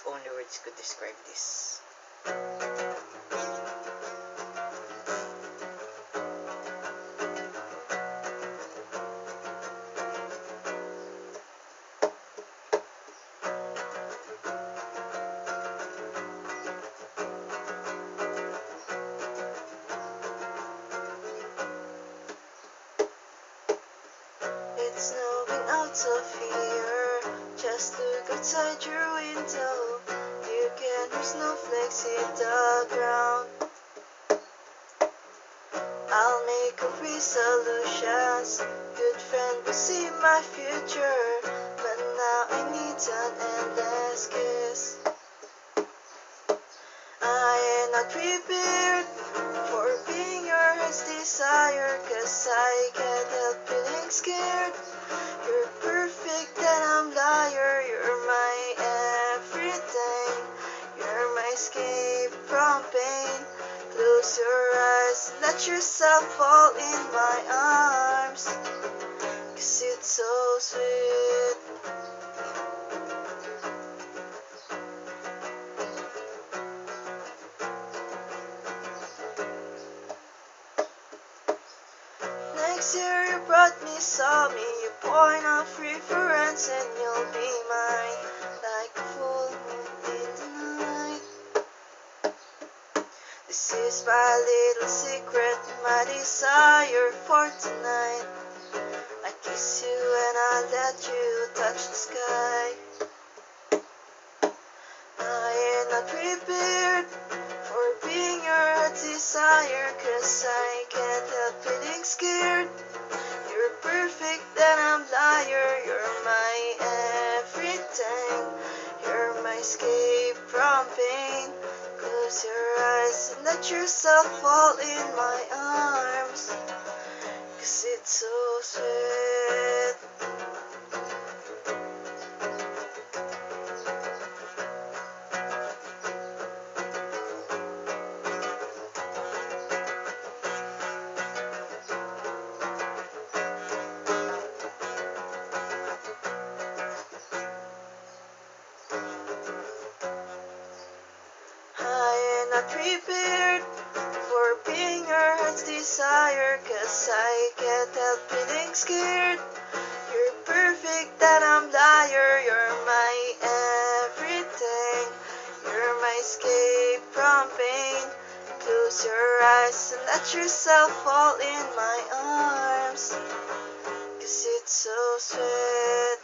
if only words could describe this. It's snowing out of here. Just look outside your window. You can hear snowflakes hit the ground. I'll make a resolutions. Good friend will see my future. But now I need an endless kiss. I am not prepared for being your heart's desire, 'cause I can't help feeling scared. You're perfect and I'm liar. You're my everything. You're my escape from pain. Close your eyes, let yourself fall in my arms, 'cause it's so sweet. Next year you brought me, saw me, you point of reference, and you'll be mine, like a full moon in the night. This is my little secret, my desire for tonight. I kiss you and I let you touch the sky. I am not prepared for being your heart's desire, 'cause I can't help feeling scared. You're perfect and I'm liar. You're my everything. You're my escape from pain. Close your eyes and let yourself fall in my arms, 'cause it's so sweet. I am not prepared for being your heart's desire, 'cause I can't help feeling scared. You're perfect and I'm liar. You're my everything. You're my escape from pain. Close your eyes and let yourself fall in my arms, 'cause it's so sweet.